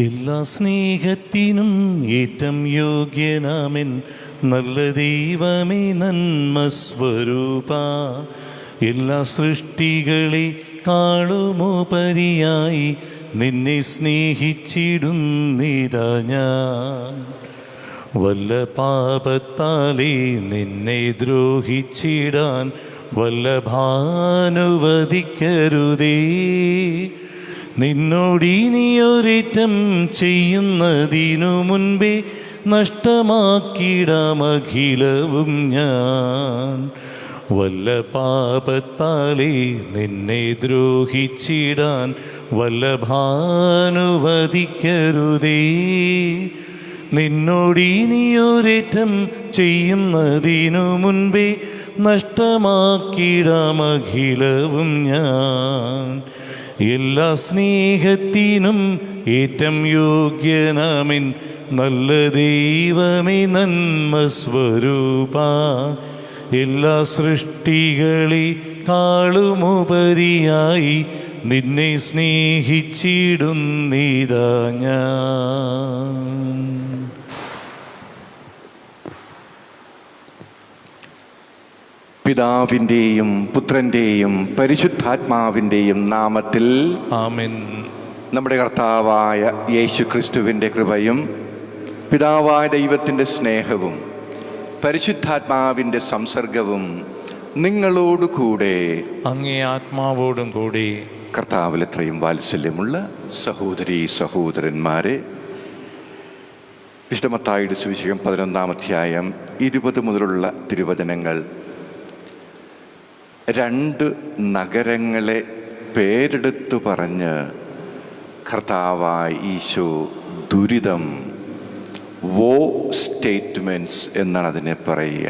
എല്ലാ സ്നേഹത്തിനും ഏറ്റം യോഗ്യനാമൻ നല്ല ദൈവമേ നന്മ സ്വരൂപ. എല്ലാ സൃഷ്ടികളെ കാളുമുപരിയായി നിന്നെ സ്നേഹിച്ചിടുന്നിതാ ഞാൻ. വല്ല പാപത്താലേ നിന്നെ ദ്രോഹിച്ചിടാൻ വല്ലഭാനുവദിക്കരുതേ. നിന്നോടിനിയൊരേറ്റം ചെയ്യുന്നതിനു മുൻപേ നഷ്ടമാക്കിടാമഖിലവും ഞാൻ. വല്ല പാപത്താലേ നിന്നെ ദ്രോഹിച്ചിടാൻ വല്ലഭാനുവദിക്കരുതേ. നിന്നോടിനിയൊരേറ്റം ചെയ്യുന്നതിനു മുൻപേ നഷ്ടമാക്കിടാമഖിലവും ഞാൻ. എല്ലാ സ്നേഹത്തിനും ഏറ്റം യോഗ്യനാമൻ നല്ല ദൈവമേ നന്മ സ്വരൂപ. എല്ലാ സൃഷ്ടികളെ കാളുമുപരിയായി നിന്നെ സ്നേഹിച്ചിടുന്നിതാ ഞാൻ. പിതാവിൻ്റെയും പുത്രൻ്റെയും പരിശുദ്ധാത്മാവിൻ്റെയും നാമത്തിൽ ആമേൻ. നമ്മുടെ കർത്താവായ യേശു ക്രിസ്തുവിൻ്റെ കൃപയും പിതാവായ ദൈവത്തിൻ്റെ സ്നേഹവും പരിശുദ്ധാത്മാവിൻ്റെ സംസർഗവും നിങ്ങളോട് കൂടെ അങ്ങേ ആത്മാവോടും കൂടി. കർത്താവിൽ എത്രയും വാത്സല്യമുള്ള സഹോദരീ സഹോദരന്മാരെ, വിശുദ്ധ മത്തായിയുടെ സുവിശേഷം 11-ാം അധ്യായം 20 മുതലുള്ള തിരുവചനങ്ങൾ 2 നഗരങ്ങളെ പേരെടുത്തു പറഞ്ഞ് കർത്താവായ ഈശോ ദുരിതം, വോ സ്റ്റേറ്റ്മെൻറ്റ്സ് എന്നാണ് അതിനെ പറയുക.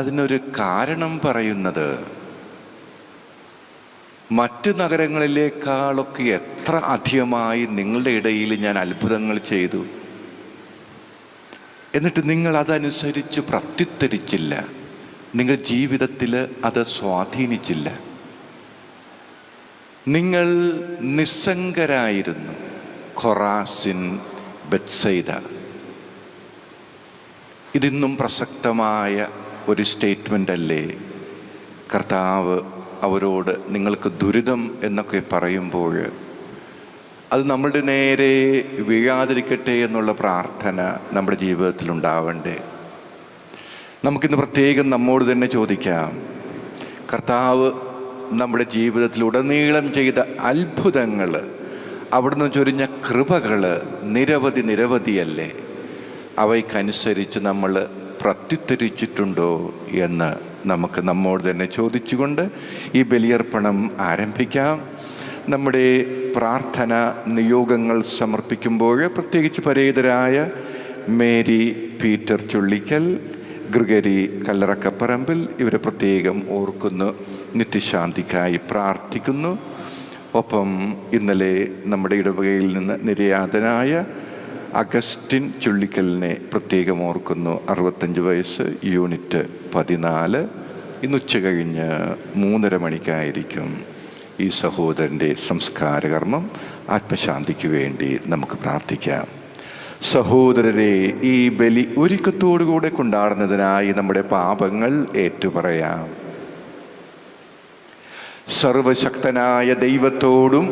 അതിനൊരു കാരണം പറയുന്നത്, മറ്റ് നഗരങ്ങളിലേക്കാളൊക്കെ എത്ര അധികമായി നിങ്ങളുടെ ഇടയിൽ ഞാൻ അത്ഭുതങ്ങൾ ചെയ്തു, എന്നിട്ട് നിങ്ങൾ അതനുസരിച്ച് പ്രത്യുത്തരിച്ചില്ല, നിങ്ങൾ ജീവിതത്തിൽ അത് സ്വാധീനിച്ചില്ല, നിങ്ങൾ നിസ്സംഗരായിരുന്നു. ഖൊറാസിൻ, ബെത്സൈദ, ഇതിന്നും പ്രസക്തമായ ഒരു സ്റ്റേറ്റ്മെൻ്റ് അല്ലേ? കർത്താവ് അവരോട് നിങ്ങൾക്ക് ദുരിതം എന്നൊക്കെ പറയുമ്പോൾ അത് നമ്മളുടെ നേരെ വീഴാതിരിക്കട്ടെ എന്നുള്ള പ്രാർത്ഥന നമ്മുടെ ജീവിതത്തിൽ ഉണ്ടാവണ്ടേ? നമുക്കിന്ന് പ്രത്യേകം നമ്മോട് തന്നെ ചോദിക്കാം, കർത്താവ് നമ്മുടെ ജീവിതത്തിൽ ഉടനീളം ചെയ്ത അത്ഭുതങ്ങൾ, അവിടുന്ന് ചൊരിഞ്ഞ കൃപകൾ നിരവധിയല്ലേ? അവയ്ക്കനുസരിച്ച് നമ്മൾ പ്രത്യുത്തരിച്ചിട്ടുണ്ടോ എന്ന് നമുക്ക് നമ്മോട് തന്നെ ചോദിച്ചുകൊണ്ട് ഈ ബലിയർപ്പണം ആരംഭിക്കാം. നമ്മുടെ പ്രാർത്ഥന നിയോഗങ്ങൾ സമർപ്പിക്കുമ്പോൾ പ്രത്യേകിച്ച് പരേതരായ മേരി പീറ്റർ ചുള്ളിക്കൽ, ഗ്രിഗരി കല്ലറക്കപ്പറമ്പിൽ, ഇവരെ പ്രത്യേകം ഓർക്കുന്നു, നിത്യശാന്തിക്കായി പ്രാർത്ഥിക്കുന്നു. ഒപ്പം ഇന്നലെ നമ്മുടെ ഇടവകയിൽ നിന്ന് നിര്യാതനായ അഗസ്റ്റിൻ ചുള്ളിക്കലിനെ പ്രത്യേകം ഓർക്കുന്നു. 65 വയസ്സ്, യൂണിറ്റ് 14. ഇന്ന് ഉച്ച കഴിഞ്ഞ് 3:30 മണിക്കായിരിക്കും ഈ സഹോദരൻ്റെ സംസ്കാരകർമ്മം. ആത്മശാന്തിക്ക് വേണ്ടി നമുക്ക് പ്രാർത്ഥിക്കാം. സഹോദരരെ, ഈ ബലി ഒരുക്കത്തോടുകൂടെ കൊണ്ടാടുന്നതിനായി നമ്മുടെ പാപങ്ങൾ ഏറ്റുപറയാം. സർവശക്തനായ ദൈവത്തോടും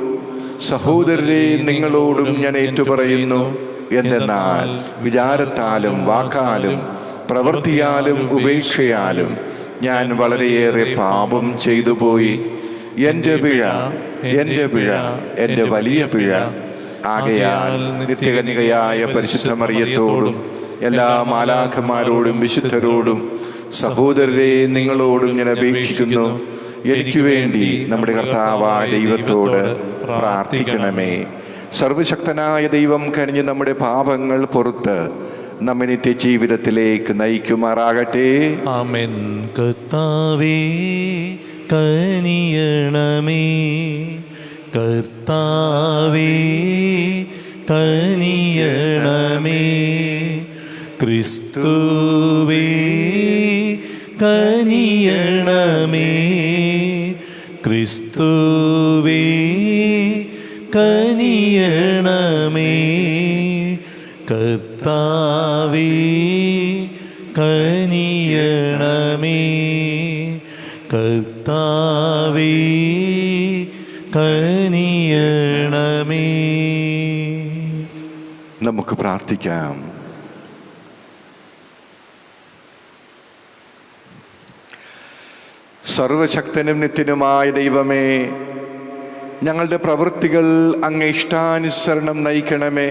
സഹോദരരെ നിങ്ങളോടും ഞാൻ ഏറ്റുപറയുന്നു, എന്തെന്നാൽ വിചാരത്താലും വാക്കാലും പ്രവൃത്തിയാലും ഉപേക്ഷയാലും ഞാൻ വളരെയേറെ പാപം ചെയ്തു പോയി. എൻ്റെ പിഴ, എൻ്റെ വലിയ പിഴ. ആകയാൽ നിത്യകന്യകയായ പരിശുദ്ധ മറിയത്തോടും എല്ലാ മാലാഖമാരോടും വിശുദ്ധരോടും സഹോദരരെ നിങ്ങളോടും ഞാൻ അപേക്ഷിക്കുന്നു, എനിക്ക് വേണ്ടി നമ്മുടെ കർത്താവായ ദൈവത്തോട് പ്രാർത്ഥിക്കണമേ. സർവശക്തനായ ദൈവം കനിഞ്ഞ് നമ്മുടെ പാപങ്ങൾ പുറത്ത് നമ്മെ നിത്യജീവിതത്തിലേക്ക് നയിക്കുമാറാകട്ടെ. ആമേൻ. കർത്താവേ കനിയണമേ, കർത്താവേ കനിയണമേ, ക്രിസ്തുവേ കനിയണമേ, ക്രിസ്തുവേ കനിയണമേ. കർത്താവേ കനിയണമേ. കർത്താവേ കനിയണമേ. നമുക്ക് പ്രാർത്ഥിക്കാം. സർവശക്തനും നിത്യനുമായ ദൈവമേ, ഞങ്ങളുടെ പ്രവൃത്തികൾ അങ്ങേ ഇഷ്ടാനുസരണം നയിക്കണമേ.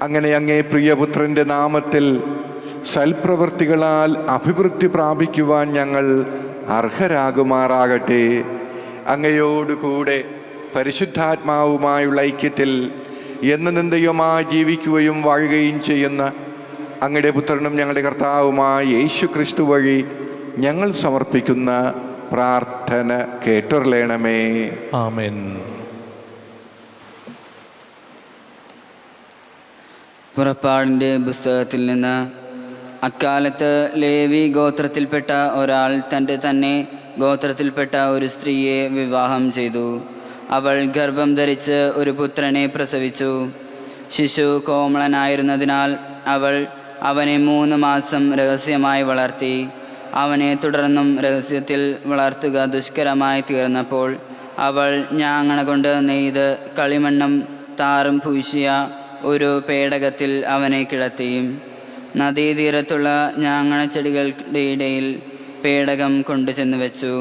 അങ്ങനെ അങ്ങേ പ്രിയപുത്രൻ്റെ നാമത്തിൽ സൽപ്രവൃത്തികളാൽ അഭിവൃദ്ധി പ്രാപിക്കുവാൻ ഞങ്ങൾ അർഹരാകുമാറാകട്ടെ. അങ്ങയോടുകൂടെ പരിശുദ്ധാത്മാവുമായുള്ള ഐക്യത്തിൽ എന്നേന്നേക്കുമായി ജീവിക്കുകയും വാഴുകയും ചെയ്യുന്ന അങ്ങയുടെ പുത്രനും ഞങ്ങളുടെ കർത്താവുമായ യേശു ക്രിസ്തു വഴി ഞങ്ങൾ സമർപ്പിക്കുന്ന പ്രാർത്ഥന കേട്ടൊരളയണമേ. ആമേൻ. പുറപ്പാടിൻ്റെ പുസ്തകത്തിൽ നിന്ന്, അക്കാലത്ത് ലേവി ഗോത്രത്തിൽപ്പെട്ട ഒരാൾ തൻ്റെ തന്നെ ഗോത്രത്തിൽപ്പെട്ട ഒരു സ്ത്രീയെ വിവാഹം ചെയ്തു. അവൾ ഗർഭം ധരിച്ച് ഒരു പുത്രനെ പ്രസവിച്ചു. ശിശു കോമളനായിരുന്നതിനാൽ അവൾ അവനെ 3 മാസം രഹസ്യമായി വളർത്തി. അവനെ തുടർന്നും രഹസ്യത്തിൽ വളർത്തുക ദുഷ്കരമായി തീർന്നപ്പോൾ അവൾ ഞാങ്ങണ കൊണ്ട് നെയ്ത് കളിമണ്ണും താറും പൂശിയ ഒരു പേടകത്തിൽ അവനെ കിടത്തി. നദീതീരത്തുള്ള ഞാങ്ങണ ചെടികളുടെ ഇടയിൽ പേടകം കൊണ്ടുചെന്ന് വെച്ചു.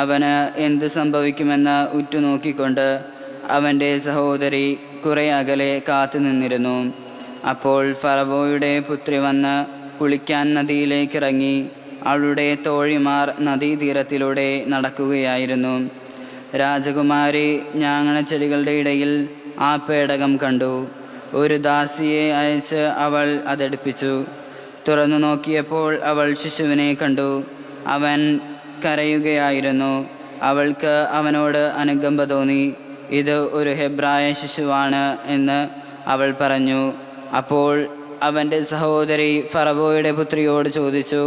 അവന് എന്ത് സംഭവിക്കുമെന്ന് ഉറ്റുനോക്കിക്കൊണ്ട് അവൻ്റെ സഹോദരി കുറെ അകലെ കാത്തു നിന്നിരുന്നു. അപ്പോൾ ഫറവോയുടെ പുത്രി വന്ന് കുളിക്കാൻ നദിയിലേക്കിറങ്ങി. അവളുടെ തോഴിമാർ നദീതീരത്തിലൂടെ നടക്കുകയായിരുന്നു. രാജകുമാരി ഞാങ്ങണച്ചെടികളുടെ ഇടയിൽ ആ പേടകം കണ്ടു. ഒരു ദാസിയെ അയച്ച് അവൾ അതെടുപ്പിച്ചു. തുറന്നു നോക്കിയപ്പോൾ അവൾ ശിശുവിനെ കണ്ടു. അവൻ കരയുകയായിരുന്നു. അവൾക്ക് അവനോട് അനുകമ്പ തോന്നി. ഇത് ഒരു ഹെബ്രായ ശിശുവാണ് എന്ന് അവൾ പറഞ്ഞു. അപ്പോൾ അവൻ്റെ സഹോദരി ഫറവോയുടെ പുത്രിയോട് ചോദിച്ചു,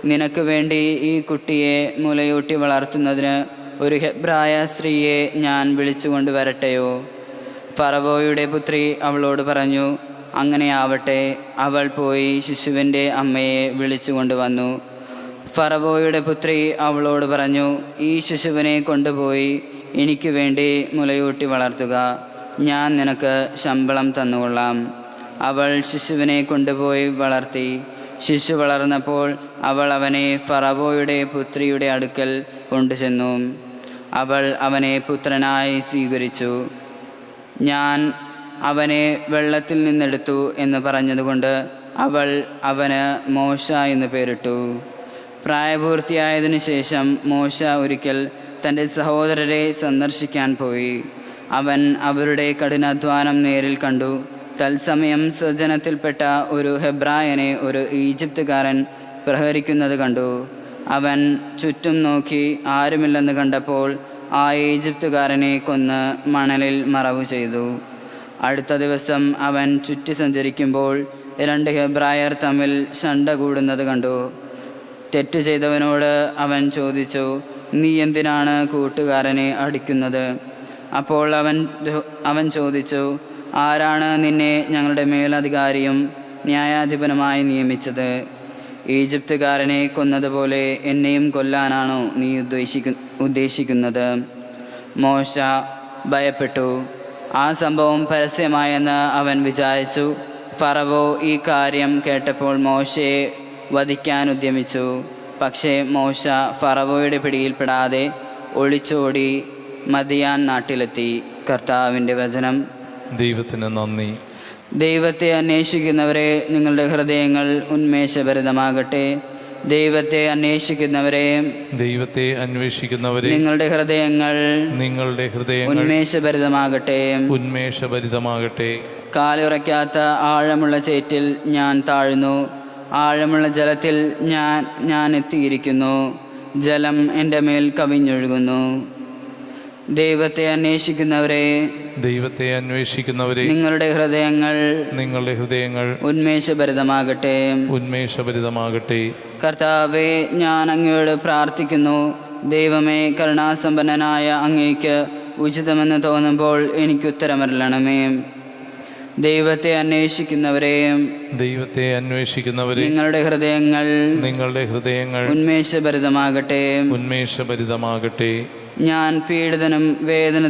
നിനക്ക് വേണ്ടി ഈ കുട്ടിയെ മുലയൂട്ടി വളർത്തുന്നതിന് ഒരു ഹെബ്രായ സ്ത്രീയെ ഞാൻ വിളിച്ചുകൊണ്ട് വരട്ടെയോ? ഫറവോയുടെ പുത്രി അവളോട് പറഞ്ഞു, അങ്ങനെയാവട്ടെ. അവൾ പോയി ശിശുവിൻ്റെ അമ്മയെ വിളിച്ചുകൊണ്ട് വന്നു. ഫറവോയുടെ പുത്രി അവളോട് പറഞ്ഞു, ഈ ശിശുവിനെ കൊണ്ടുപോയി എനിക്ക് വേണ്ടി മുലയൂട്ടി വളർത്തുക. ഞാൻ നിനക്ക് ശമ്പളം തന്നുകൊള്ളാം. അവൾ ശിശുവിനെ കൊണ്ടുപോയി വളർത്തി. ശിശു വളർന്നപ്പോൾ അവൾ അവനെ ഫറവോയുടെ പുത്രിയുടെ അടുക്കൽ കൊണ്ടുചെന്നു. അവൾ അവനെ പുത്രനായി സ്വീകരിച്ചു. ഞാൻ അവനെ വെള്ളത്തിൽ നിന്നെടുത്തു എന്ന് പറഞ്ഞതുകൊണ്ട് അവൾ അവന് മോശ എന്ന് പേരിട്ടു. പ്രായപൂർത്തിയായതിനു ശേഷം മോശ ഒരിക്കൽ തൻ്റെ സഹോദരരെ സന്ദർശിക്കാൻ പോയി. അവൻ അവരുടെ കഠിനാധ്വാനം നേരിൽ കണ്ടു. തത്സമയം സ്വജനത്തിൽപ്പെട്ട ഒരു ഹെബ്രായനെ ഒരു ഈജിപ്തുകാരൻ പ്രഹരിക്കുന്നത് കണ്ടു. അവൻ ചുറ്റും നോക്കി ആരുമില്ലെന്ന് കണ്ടപ്പോൾ ആ ഈജിപ്തുകാരനെ കൊന്ന് മണലിൽ മറവു ചെയ്തു. അടുത്ത ദിവസം അവൻ ചുറ്റി സഞ്ചരിക്കുമ്പോൾ 2 ഹെബ്രായർ തമ്മിൽ ശണ്ട കൂടുന്നത് കണ്ടു. തെറ്റ് ചെയ്തവനോട് അവൻ ചോദിച്ചു, നീ എന്തിനാണ് കൂട്ടുകാരനെ അടിക്കുന്നത്? അപ്പോൾ അവൻ ചോദിച്ചു, ആരാണ് നിന്നെ ഞങ്ങളുടെ മേലധികാരിയും ന്യായാധിപനുമായി നിയമിച്ചത്? ഈജിപ്തുകാരനെ കൊന്നതുപോലെ എന്നെയും കൊല്ലാനാണോ നീ ഉദ്ദേശിക്കുന്നത്? മോശ ഭയപ്പെട്ടു. ആ സംഭവം പരസ്യമായെന്ന് അവൻ വിചാരിച്ചു. ഫറവോ ഈ കാര്യം കേട്ടപ്പോൾ മോശയെ വധിക്കാൻ ഉദ്യമിച്ചു. പക്ഷേ മോശ ഫറവോയുടെ പിടിയിൽപ്പെടാതെ ഒളിച്ചോടി മദിയാൻ നാട്ടിലെത്തി. കർത്താവിൻ്റെ വചനം. ദൈവത്തിന് നന്ദി. ദൈവത്തെ അന്വേഷിക്കുന്നവരെ നിങ്ങളുടെ ഹൃദയങ്ങൾ ഉന്മേഷഭരിതമാകട്ടെ. ദൈവത്തെ അന്വേഷിക്കുന്നവരെ നിങ്ങളുടെ ഹൃദയങ്ങൾ ഉന്മേഷഭരിതമാകട്ടെ. കാലുറയ്ക്കാത്ത ആഴമുള്ള ചേറ്റിൽ ഞാൻ താഴ്ന്നു. ആഴമുള്ള ജലത്തിൽ ഞാൻ എത്തിയിരിക്കുന്നു. ജലം എൻ്റെ മേൽ കവിഞ്ഞൊഴുകുന്നു. ദൈവത്തെ അന്വേഷിക്കുന്നവരെ നിങ്ങളുടെ ഹൃദയങ്ങൾ ഉന്മേഷഭരിതമാകട്ടെ. കർത്താവേ, ഞാൻ അങ്ങയോട് പ്രാർത്ഥിക്കുന്നു. ദൈവമേ, കരുണാസമ്പന്നനായ അങ്ങേക്ക് ഉചിതമെന്ന് തോന്നുമ്പോൾ എനിക്കുത്തരമരുളണമേ. ദൈവത്തെ അന്വേഷിക്കുന്നവരെ, ദൈവത്തെ അന്വേഷിക്കുന്നവരെ, നിങ്ങളുടെ ഹൃദയങ്ങൾ ഉന്മേഷഭരിതമാകട്ടെ. ഉന്മേഷഭരിതമാകട്ടെ. ഞാൻ പീഡിതനും വേദന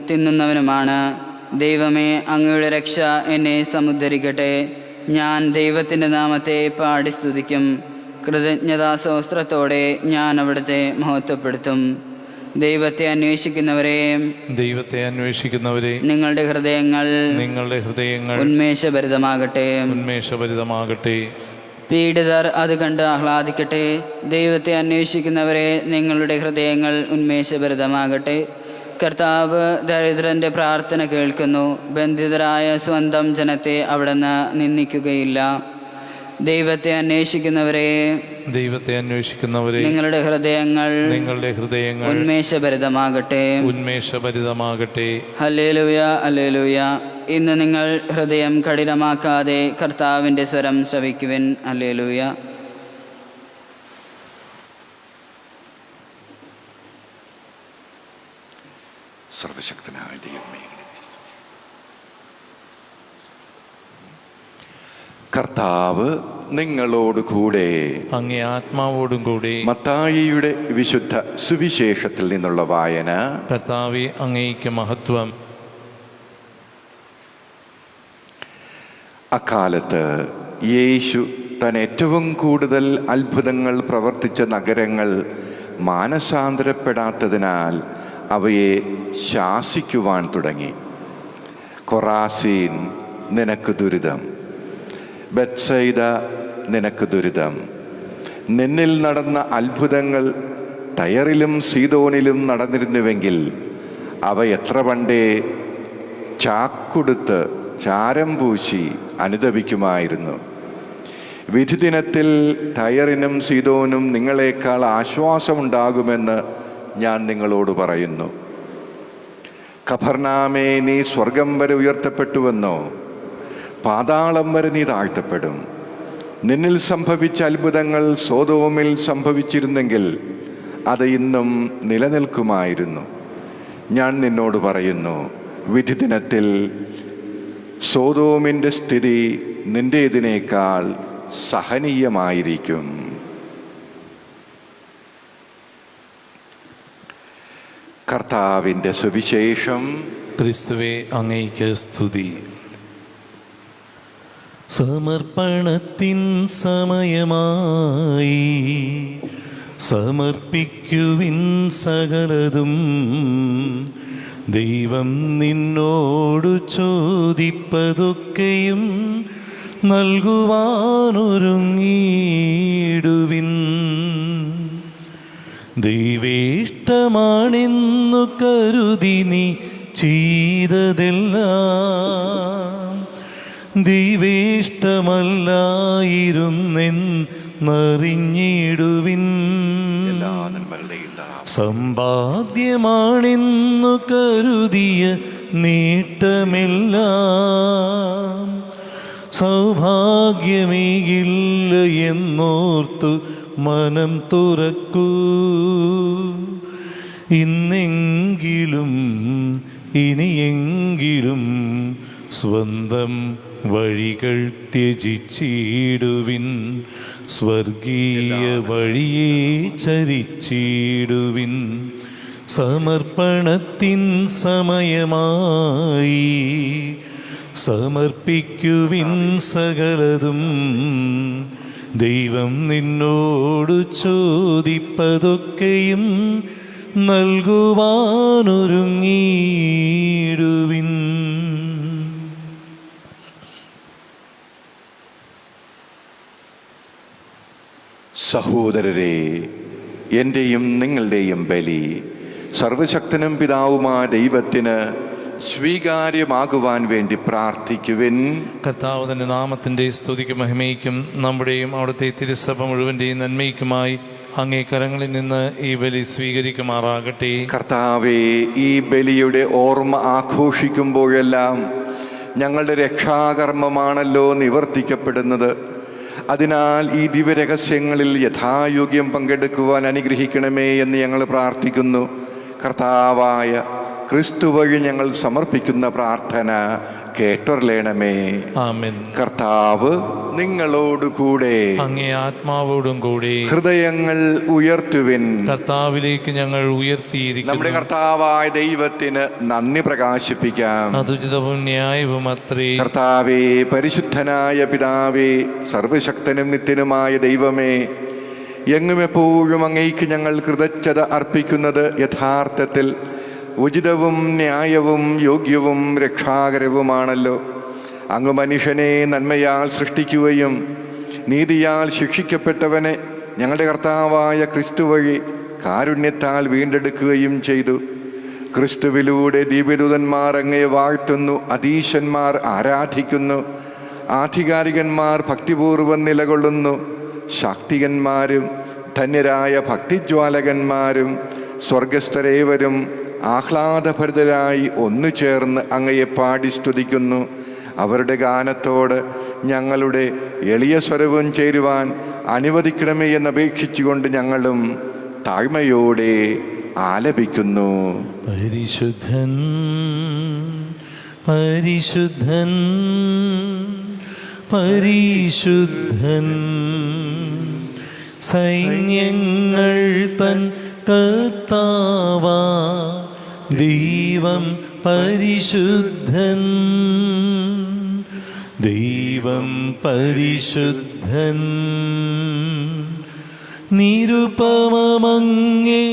തിന്നുന്നവനുമാണ്. ദൈവമേ, അങ്ങയുടെ രക്ഷ എന്നെ സമുദ്ധരിക്കട്ടെ. ഞാൻ ദൈവത്തിൻ്റെ നാമത്തെ പാടി സ്തുതിക്കും. കൃതജ്ഞതാസഹസ്രത്തോടെ ഞാൻ അവിടുത്തെ മഹത്വപ്പെടുത്തും. ദൈവത്തെ അന്വേഷിക്കുന്നവരെ, ദൈവത്തെ അന്വേഷിക്കുന്നവരെ, നിങ്ങളുടെ ഹൃദയങ്ങൾ ഉന്മേഷഭരിതമാകട്ടെ. ഉന്മേഷഭരിതമാകട്ടെ. പീഡിതർ അത് കണ്ട് ആഹ്ലാദിക്കട്ടെ. ദൈവത്തെ അന്വേഷിക്കുന്നവരെ, നിങ്ങളുടെ ഹൃദയങ്ങൾ ഉന്മേഷഭരിതമാകട്ടെ. കർത്താവ് ദരിദ്രന്റെ പ്രാർത്ഥന കേൾക്കുന്നു. ബന്ധിതരായ സ്വന്തം ജനത്തെ അവിടുന്ന് നിന്ദിക്കുകയില്ല. ദൈവത്തെ അന്വേഷിക്കുന്നവരെ, നിങ്ങളുടെ ഹൃദയങ്ങൾ ഉന്മേഷഭരിതമാകട്ടെ. ഉന്മേഷഭരിതമാകട്ടെ. Hallelujah, hallelujah. ഇന്ന് നിങ്ങൾ ഹൃദയം കഠിനമാക്കാതെ കർത്താവിൻ്റെ സ്വരം ശ്രവിക്കുവിൻ. ഹല്ലേലൂയ. സർവശക്തനായ ദൈവമേ, കർത്താവ് നിങ്ങളോട് കൂടെ. അങ്ങേ ആത്മാവോടും കൂടെ. മത്തായിയുടെ വിശുദ്ധ സുവിശേഷത്തിൽ നിന്നുള്ള വായന. കർത്താവേ, അങ്ങേയ്ക്ക് മഹത്വം. അക്കാലത്ത് യേശു താൻ ഏറ്റവും കൂടുതൽ അത്ഭുതങ്ങൾ പ്രവർത്തിച്ച നഗരങ്ങൾ മാനസാന്തരപ്പെടാത്തതിനാൽ അവയെ ശാസിക്കുവാൻ തുടങ്ങി. കൊറാസീൻ, നിനക്ക് ദുരിതം! ബെത്സയിദ, നിനക്ക് ദുരിതം! നിന്നിൽ നടന്ന അത്ഭുതങ്ങൾ ടയറിലും സീദോനിലും നടന്നിരുന്നുവെങ്കിൽ അവ എത്ര പണ്ടേ ചാക്കുടുത്ത് ചാരം പൂശി അനുദപിക്കുമായിരുന്നു. വിധിദിനത്തിൽ ടയറിനും സീദോനും നിങ്ങളെക്കാൾ ആശ്വാസമുണ്ടാകുമെന്ന് ഞാൻ നിങ്ങളോട് പറയുന്നു. കഫർനാമേ, നീ സ്വർഗം വരെ ഉയർത്തപ്പെട്ടുവെന്നോ? പാതാളം വരെ നീ താഴ്ത്തപ്പെടും. നിന്നിൽ സംഭവിച്ച അത്ഭുതങ്ങൾ സോദോമിൽ സംഭവിച്ചിരുന്നെങ്കിൽ അത് ഇന്നും നിലനിൽക്കുമായിരുന്നു. ഞാൻ നിന്നോട് പറയുന്നു, വിധിദിനത്തിൽ സോദോമിൻ്റെ സ്ഥിതി നിന്റേതിനേക്കാൾ സഹനീയമായിരിക്കും. കർത്താവിൻ്റെ സുവിശേഷം. ക്രിസ്തുവേ, അങ്ങേയ്ക്ക് സ്തുതി. സമർപ്പണത്തിൻ സമയമായി, സമർപ്പിക്കുവിൻ സകലതും. ദൈവം നിന്നോടു ചോദിപ്പതൊക്കെയും നൽകുവാനൊരുങ്ങിയിടുവിൻ. ദൈവേഷ്ടമാണെന്നു കരുതി നീ ചെയ്തതെല്ലാം ദൈവേഷ്ടമല്ലായിരുന്നെന്നറിഞ്ഞിടുവിൻ. സമ്പാദ്യമാണെന്നു കരുതിയ നേട്ടമെല്ലാം സൗഭാഗ്യമേകില്ല എന്നോർത്തു മനം തുറക്കൂ. ഇന്നെങ്കിലും ഇനിയെങ്കിലും സ്വന്തം വഴികൾ ത്യജിച്ചിടുവിൻ. സ്വർഗീയ വഴിയെ ചരിച്ചിടുവിൻ. സമർപ്പണത്തിൻ സമയമായി, സമർപ്പിക്കുവിൻ സകലതും. ദൈവം നിന്നോടു ചോദിപ്പതൊക്കെയും നൽകുവാനൊരുങ്ങിയിടുവിൻ. സഹോദരരെ, എൻ്റെയും നിങ്ങളുടെയും ബലി സർവശക്തനും പിതാവുമായ ദൈവത്തിന് സ്വീകാര്യമാകുവാൻ വേണ്ടി പ്രാർത്ഥിക്കുവിൻ. കർത്താവ് തന്റെ നാമത്തിൻ്റെ സ്തുതിക്കും മഹിമയ്ക്കും നമ്മുടെയും അവിടുത്തെ തിരുസഭ മുഴുവൻ്റെയും നന്മയ്ക്കുമായി അങ്ങേ കരങ്ങളിൽ നിന്ന് ഈ ബലി സ്വീകരിക്കുമാറാകട്ടെ. കർത്താവേ, ഈ ബലിയുടെ ഓർമ്മ ആഘോഷിക്കുമ്പോഴെല്ലാം ഞങ്ങളുടെ രക്ഷാകർമ്മമാണല്ലോ നിവർത്തിക്കപ്പെടുന്നത്. അതിനാൽ ഈ ദിവ്യരഹസ്യങ്ങളിൽ യഥായോഗ്യം പങ്കെടുക്കുവാൻ അനുഗ്രഹിക്കണമേ എന്ന് ഞങ്ങൾ പ്രാർത്ഥിക്കുന്നു. കർത്താവായ ക്രിസ്തു വഴി ഞങ്ങൾ സമർപ്പിക്കുന്ന പ്രാർത്ഥന കേട്ടൊരളേണമേ. ആമേൻ. കർത്താവ് നിങ്ങളോടുകൂടെ. അങ്ങേ ആത്മാവോടും കൂടി. ഹൃദയങ്ങൾ ഉയർത്തുവിൻ. കർത്താവിലേക്ക് ഞങ്ങൾ ഉയർത്തിയിരിക്കുന്നു. നമ്മുടെ കർത്താവായ ദൈവത്തിന് നന്ദി പ്രകാശിപ്പിക്കാം. അതുചിതവും ന്യായവും അത്രേ. കർത്താവേ, പരിശുദ്ധനായ പിതാവേ, സർവശക്തനും നിത്യനുമായ ദൈവമേ, എങ്ങും എപ്പോഴും അങ്ങേക്ക് ഞങ്ങൾ കൃതജ്ഞത അർപ്പിക്കുന്നത് യഥാർത്ഥത്തിൽ ഉചിതവും ന്യായവും യോഗ്യവും രക്ഷാകരവുമാണല്ലോ. അങ്ങ് മനുഷ്യനെ നന്മയാൽ സൃഷ്ടിക്കുകയും നീതിയാൽ ശിക്ഷിക്കപ്പെട്ടവനെ ഞങ്ങളുടെ കർത്താവായ ക്രിസ്തു വഴി കാരുണ്യത്താൽ വീണ്ടെടുക്കുകയും ചെയ്തു. ക്രിസ്തുവിലൂടെ ദിവ്യദൂതന്മാർ അങ്ങയെ വാഴ്ത്തുന്നു, അധീശന്മാർ ആരാധിക്കുന്നു, ആധികാരികന്മാർ ഭക്തിപൂർവ്വം നിലകൊള്ളുന്നു. ശാക്തികന്മാരും ധന്യരായ ഭക്തിജ്വാലകന്മാരും സ്വർഗസ്ഥരേവരും ആഹ്ലാദഭരിതരായി ഒന്നു ചേർന്ന് അങ്ങയെ പാടി സ്തുതിക്കുന്നു. അവരുടെ ഗാനത്തോട് ഞങ്ങളുടെ എളിയ സ്വരവും ചേരുവാൻ അനുവദിക്കണമേ എന്നപേക്ഷിച്ചുകൊണ്ട് ഞങ്ങളും താഴ്മയോടെ ആലപിക്കുന്നു. പരിശുദ്ധൻ പരിശുദ്ധൻ പരിശുദ്ധൻ, സൈന്യങ്ങൾ തൻ കർത്താവാ ദൈവം പരിശുദ്ധൻ. ദൈവം പരിശുദ്ധൻ. നിരുപമമങ്ങേ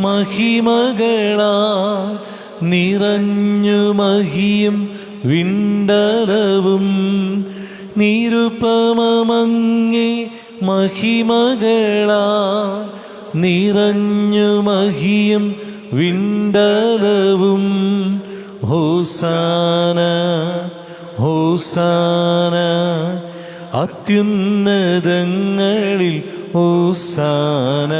മഹിമകളാ നിറഞ്ഞു മഹിയും വിണ്ടലവും. നിരുപമമങ്ങേ മഹിമകളാ നിറഞ്ഞു മഹിയും വിണ്ടലവും. ഹോസാന ഹോസാന അത്യുന്നതങ്ങളിൽ ഹോസാന.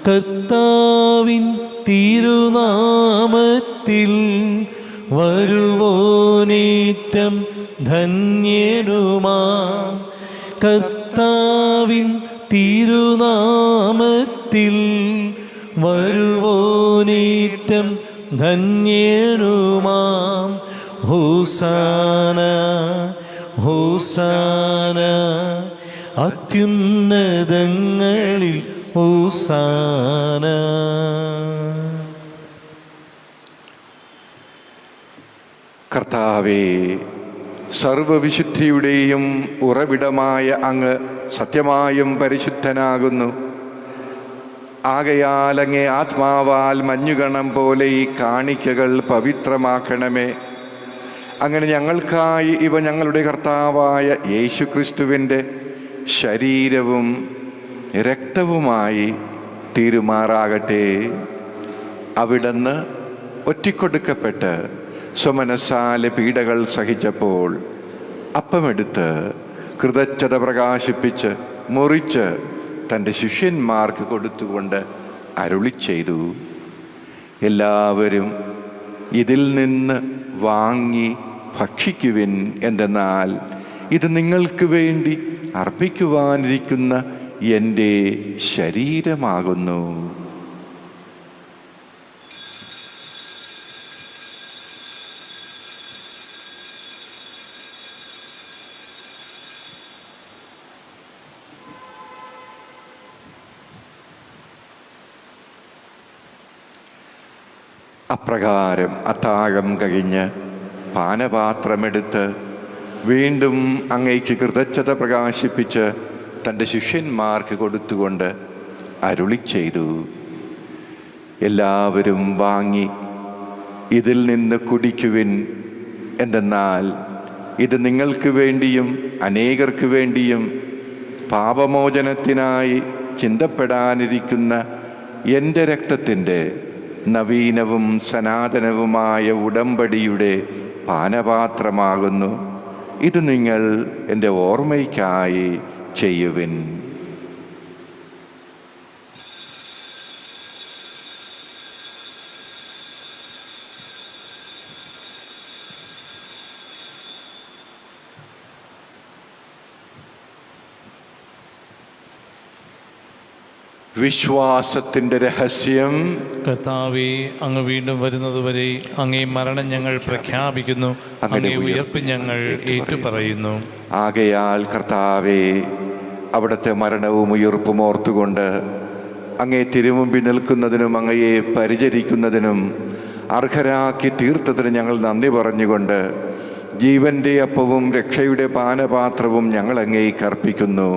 കർത്താവിൻ തിരുനാമത്തിൽ വരുവോനേറ്റം ധന്യനുമാ. കർത്താവിൻ തിരുനാമത്തിൽ വരുവോനേറ്റം ധന്യനുമാം. ഹോസാന ഹോസാന അത്യുന്നതങ്ങളിൽ ഹോസാന. കർത്താവേ, സർവവിശുദ്ധിയുടെയും ഉറവിടമായ അങ്ങ് സത്യമായും പരിശുദ്ധനാകുന്നു. ആകയാൽ അങ്ങേ ആത്മാവാൽ മഞ്ഞുകണം പോലെ ഈ കാണിക്കകൾ പവിത്രമാക്കണമേ. അങ്ങനെ ഞങ്ങൾക്കായി ഇവ ഞങ്ങളുടെ കർത്താവായ യേശുക്രിസ്തുവിൻ്റെ ശരീരവും രക്തവുമായി തീരുമാറാകട്ടെ. അവിടുന്ന് ഒറ്റിക്കൊടുക്കപ്പെട്ട് സ്വമനസാലെ പീഡകൾ സഹിച്ചപ്പോൾ അപ്പമെടുത്ത് കൃതജ്ഞത പ്രകാശിപ്പിച്ച് മുറിച്ച് തൻ്റെ ശിഷ്യന്മാർക്ക് കൊടുത്തുകൊണ്ട് അരുളി ചെയ്തു, എല്ലാവരും ഇതിൽ നിന്ന് വാങ്ങി ഭക്ഷിക്കുവിൻ. എന്തെന്നാൽ ഇത് നിങ്ങൾക്ക് വേണ്ടി അർപ്പിക്കുവാനിരിക്കുന്ന എൻ്റെ ശരീരമാകുന്നു. അപ്രകാരം അത്താഴം കഴിഞ്ഞ് പാനപാത്രമെടുത്ത് വീണ്ടും അങ്ങേക്ക് കൃതജ്ഞത പ്രകാശിപ്പിച്ച് തൻ്റെ ശിഷ്യന്മാർക്ക് കൊടുത്തുകൊണ്ട് അരുളി ചെയ്തു, എല്ലാവരും വാങ്ങി ഇതിൽ നിന്ന് കുടിക്കുവിൻ. എന്തെന്നാൽ ഇത് നിങ്ങൾക്ക് വേണ്ടിയും അനേകർക്ക് വേണ്ടിയും പാപമോചനത്തിനായി ചിന്തപ്പെടാനിരിക്കുന്ന എൻ്റെ രക്തത്തിൻ്റെ നവീനവും സനാതനവുമായ ഉടമ്പടിയുടെ പാനപാത്രമാകുന്നു. ഇത് നിങ്ങൾ എൻ്റെ ഓർമ്മയ്ക്കായി ചെയ്യുവിൻ. വിശ്വാസത്തിൻ്റെ രഹസ്യം. കർത്താവേ, അങ്ങ് വീണ്ടും വരുന്നതുവരെ അങ്ങേ മരണം ഞങ്ങൾ പ്രഖ്യാപിക്കുന്നു, അങ്ങേ ഉയർപ്പ് ഞങ്ങൾ ഏറ്റുപറയുന്നു. ആകയാൽ കർത്താവേ, അവിടുത്തെ മരണവും ഉയർപ്പും ഓർത്തുകൊണ്ട് അങ്ങേ തിരുമുമ്പിൽ നിൽക്കുന്നതിനും അങ്ങയെ പരിചരിക്കുന്നതിനും അർഹരാക്കി തീർത്തതിന് ഞങ്ങൾ നന്ദി പറഞ്ഞുകൊണ്ട് ജീവൻ്റെ അപ്പവും രക്ഷയുടെ പാനപാത്രവും ഞങ്ങൾ അങ്ങേക്ക് അർപ്പിക്കുന്നു.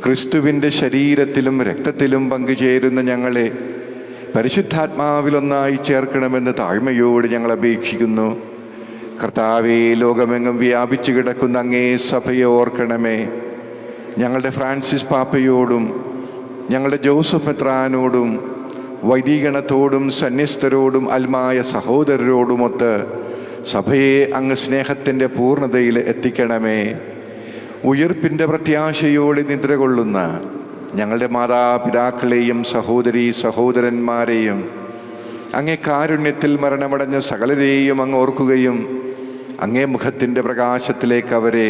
ക്രിസ്തുവിൻ്റെ ശരീരത്തിലും രക്തത്തിലും പങ്കുചേരുന്ന ഞങ്ങളെ പരിശുദ്ധാത്മാവിലൊന്നായി ചേർക്കണമെന്ന് താഴ്മയോട് ഞങ്ങൾ അപേക്ഷിക്കുന്നു. കർത്താവേ, ലോകമെങ്ങും വ്യാപിച്ചു കിടക്കുന്ന അങ്ങേ സഭയെ ഓർക്കണമേ. ഞങ്ങളുടെ ഫ്രാൻസിസ് പാപ്പയോടും ഞങ്ങളുടെ ജോസഫ് മെത്രാനോടും വൈദികണത്തോടും സന്യസ്തരോടും അൽമായ സഹോദരരോടുമൊത്ത് സഭയെ അങ്ങ് സ്നേഹത്തിൻ്റെ പൂർണ്ണതയിൽ എത്തിക്കണമേ. ഉയർപ്പിൻ്റെ പ്രത്യാശയോടെ നിദ്ര കൊള്ളുന്ന ഞങ്ങളുടെ മാതാപിതാക്കളെയും സഹോദരീ സഹോദരന്മാരെയും അങ്ങേ കാരുണ്യത്തിൽ മരണമടഞ്ഞ സകലരെയും അങ്ങ് ഓർക്കുകയും അങ്ങേ മുഖത്തിൻ്റെ പ്രകാശത്തിലേക്ക് അവരെ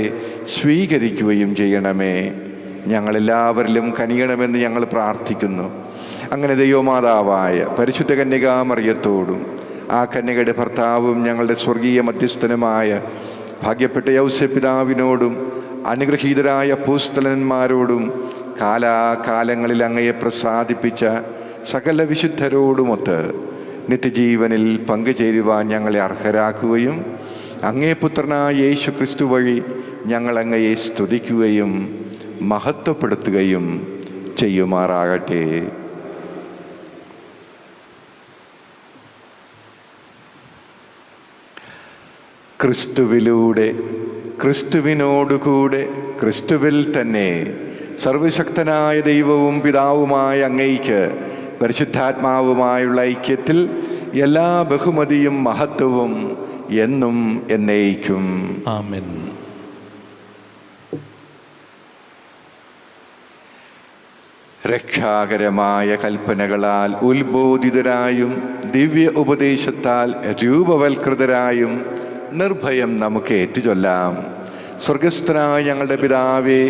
സ്വീകരിക്കുകയും ചെയ്യണമേ. ഞങ്ങളെല്ലാവരിലും കനിയണമെന്ന് ഞങ്ങൾ പ്രാർത്ഥിക്കുന്നു. അങ്ങനെ ദൈവമാതാവായ പരിശുദ്ധ കന്യകാമറിയത്തോടും ആ കന്യകയുടെ ഭർത്താവും ഞങ്ങളുടെ സ്വർഗീയ മധ്യസ്ഥനുമായ ഭാഗ്യപ്പെട്ട യൗസേപ്പിതാവിനോടും അനുഗ്രഹീതരായ അപ്പോസ്തലന്മാരോടും കാലാകാലങ്ങളിൽ അങ്ങയെ പ്രസാദിപ്പിച്ച സകല വിശുദ്ധരോടുമൊത്ത് നിത്യജീവനിൽ പങ്കുചേരുവാൻ ഞങ്ങളെ അർഹരാക്കുകയും അങ്ങേ പുത്രനായ യേശു ക്രിസ്തു വഴി ഞങ്ങൾ അങ്ങയെ സ്തുതിക്കുകയും മഹത്വപ്പെടുത്തുകയും ചെയ്യുമാറാകട്ടെ. ക്രിസ്തുവിലൂടെ, ക്രിസ്തുവിനോടുകൂടെ, ക്രിസ്തുവിൽ തന്നെ സർവശക്തനായ ദൈവവും പിതാവുമായ അങ്ങയ്ക്ക് പരിശുദ്ധാത്മാവുമായുള്ള ഐക്യത്തിൽ എല്ലാ ബഹുമതിയും മഹത്വവും എന്നും എന്നേക്കും. ആമേൻ. രക്ഷാകരമായ കൽപ്പനകളാൽ ഉത്ബോധിതരായും ദിവ്യ ഉപദേശത്താൽ രൂപവൽകൃതരായും നിർഭയം നമുക്ക് ഏറ്റുചൊല്ലാം. സ്വർഗസ്ഥനായ ഞങ്ങളുടെ പിതാവേ,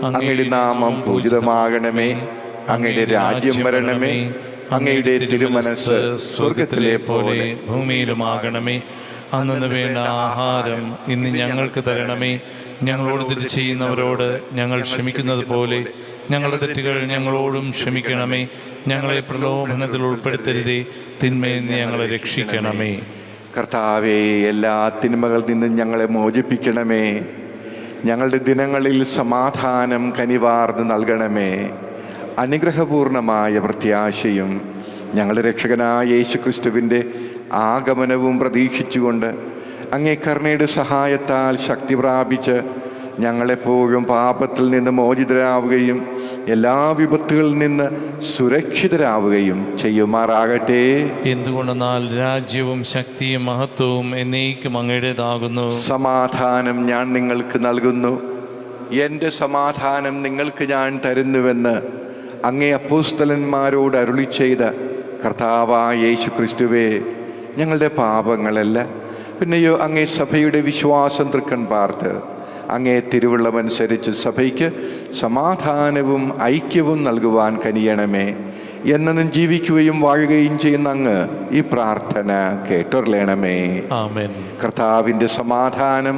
അങ്ങയുടെ നാമം പൂജിതമാകണമേ. അങ്ങയുടെ രാജ്യം വരണമേ. അങ്ങയുടെ തിരുമനസ്സ് സ്വർഗത്തിലെ പോലെ ഭൂമിയിലുമാകണമേ. അന്നു വേണ്ട ആഹാരം ഇന്ന് ഞങ്ങൾക്ക് തരണമേ. ഞങ്ങളോട് തെറ്റ് ചെയ്യുന്നവരോട് ഞങ്ങൾ ക്ഷമിക്കുന്നത് പോലെ ഞങ്ങളുടെ തെറ്റുകൾ ഞങ്ങളോടും ക്ഷമിക്കണമേ. ഞങ്ങളെ പ്രലോഭനത്തിൽ ഉൾപ്പെടുത്തരുതേ, തിന്മയിൽ നിന്ന് ഞങ്ങളെ രക്ഷിക്കണമേ. കർത്താവേ, എല്ലാ തിന്മകളിൽ നിന്നും ഞങ്ങളെ മോചിപ്പിക്കണമേ. ഞങ്ങളുടെ ദിനങ്ങളിൽ സമാധാനം കനിവാർന്ന് നൽകണമേ. അനുഗ്രഹപൂർണമായ പ്രത്യാശയും ഞങ്ങളുടെ രക്ഷകനായ യേശു ക്രിസ്തുവിൻ്റെ ആഗമനവും പ്രതീക്ഷിച്ചുകൊണ്ട് അങ്ങേ കരുണയുടെ സഹായത്താൽ ശക്തി പ്രാപിച്ച് ഞങ്ങളെപ്പോഴും പാപത്തിൽ നിന്ന് മോചിതരാവുകയും എല്ലാ വിപത്തുകളിൽ നിന്ന് സുരക്ഷിതരാവുകയും ചെയ്യുമാറാകട്ടെ. എന്തുകൊണ്ടെന്നാൽ രാജ്യവും ശക്തിയും മഹത്വവും എന്നേക്കും അങ്ങയുടേതാകുന്നു. സമാധാനം ഞാൻ നിങ്ങൾക്ക് നൽകുന്നു, എൻ്റെ സമാധാനം നിങ്ങൾക്ക് ഞാൻ തരുന്നുവെന്ന് അങ്ങേ അപ്പോസ്തലന്മാരോട് അരുളി ചെയ്ത കർത്താവായ യേശു ക്രിസ്തുവേ, ഞങ്ങളുടെ പാപങ്ങളല്ല പിന്നെയോ അങ്ങേ സഭയുടെ വിശ്വാസം തൃക്കൺ പാർത്ത് അങ്ങേ തിരുവുള്ളമനുസരിച്ച് സഭയ്ക്ക് സമാധാനവും ഐക്യവും നൽകുവാൻ കനിയണമേ. എന്നും ജീവിക്കുകയും വാഴുകയും ചെയ്യുന്ന അങ്ങ് ഈ പ്രാർത്ഥന കേട്ടൊരളണമേ. ആമേൻ. കർത്താവിൻ്റെ സമാധാനം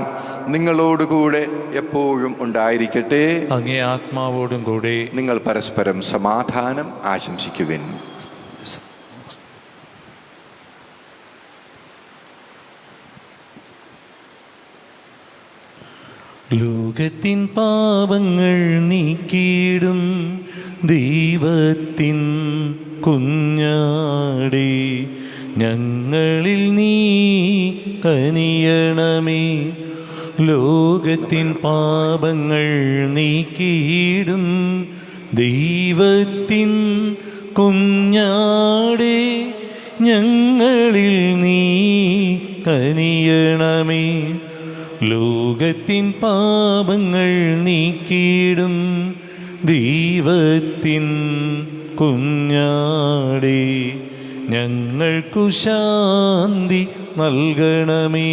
നിങ്ങളോടുകൂടെ എപ്പോഴും ഉണ്ടായിരിക്കട്ടെ. അങ്ങേ ആത്മാവോടും കൂടെ. നിങ്ങൾ പരസ്പരം സമാധാനം ആശംസിക്കുവിൻ. ലോകത്തിൻ പാപങ്ങൾ നീക്കിയിടും ദൈവത്തിൻ കുഞ്ഞാടേ, ഞങ്ങളിൽ നീ കനിയണമേ. ലോകത്തിൻ പാപങ്ങൾ നീക്കിയിടും ദൈവത്തിൻ കുഞ്ഞാടേ, ഞങ്ങളിൽ നീ കനിയണമേ. ലോകത്തിൻ പാപങ്ങൾ നീക്കിയിടും ദൈവത്തിൻ കുഞ്ഞാടേ, ഞങ്ങൾക്കു ശാന്തി നൽകണമേ.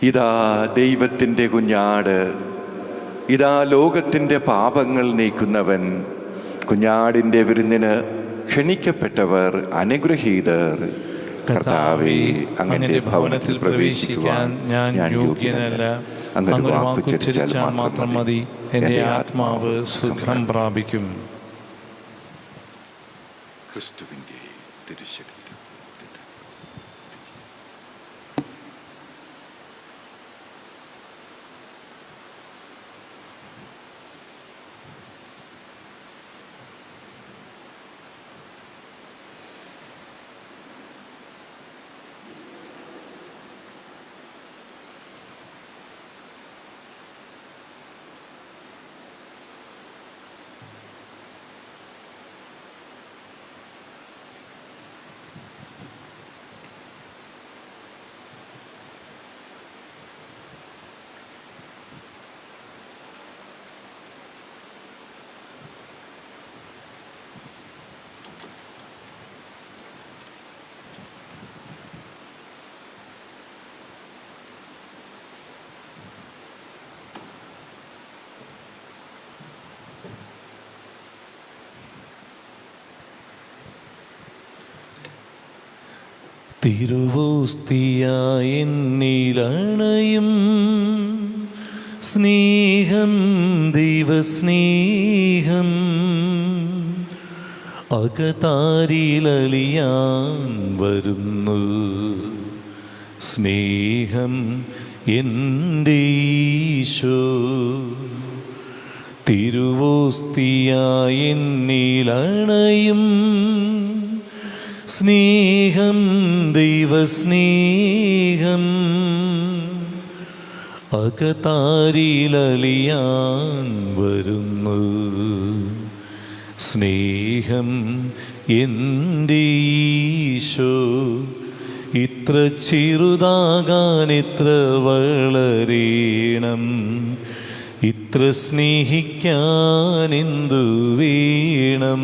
ഇതാ ദൈവത്തിൻ്റെ കുഞ്ഞാട്, ഇതാ ലോകത്തിൻ്റെ പാപങ്ങൾ നീക്കുന്നവൻ. കുഞ്ഞാടിൻ്റെ വിരുന്നിന് ക്ഷണിക്കപ്പെട്ടവർ അനുഗ്രഹീതർ. കർത്താവേ, അങ്ങന്റെ ഭവനത്തിൽ പ്രവേശിക്കുവാൻ ഞാൻ യോഗ്യനല്ല. അങ്ങ് വാക്കുച്ചരിച്ചാൽ മാത്രം മതി, എൻ്റെ ആത്മാവ് സുഖം പ്രാപിക്കും. ക്രിസ്തുവിൻ്റെ തിരുശരീരം. തിരുവോസ്തിയായി എന്നിലണയും സ്നേഹം, ദൈവസ്നേഹം അകതാരിലലിയാൻ വരുന്നു. സ്നേഹം എൻ്റെ ഈശോ. തിരുവോസ്തിയായി എന്നിലണയും സ്നേഹം, ദൈവസ്നേഹം അകതാരിലലിയാൻ വരുന്നു. സ്നേഹം എൻ്റെ ഈശോ. ഇത്ര ചെറുതാകാൻ ഇത്ര വളരേണം, ഇത്ര സ്നേഹിക്കാൻ എന്തു വേണം.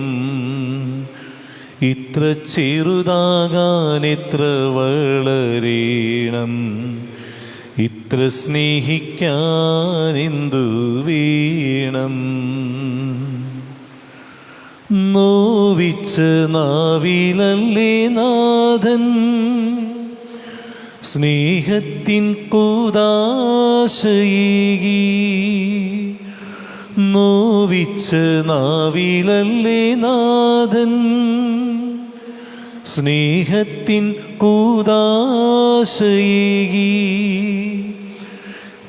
ഇത്ര ചെറുതാകാൻ ഇത്ര വളരേണം, ഇത്ര സ്നേഹിക്കാൻ എന്തു വേണം. നോവിച്ച നാവിലല്ലേ നാഥൻ സ്നേഹത്തിൻ കൂദാശയേകി. നോവിച്ച നാവിലല്ലേ നാഥൻ സ്നേഹത്തിൻ കൂദാശയേകി.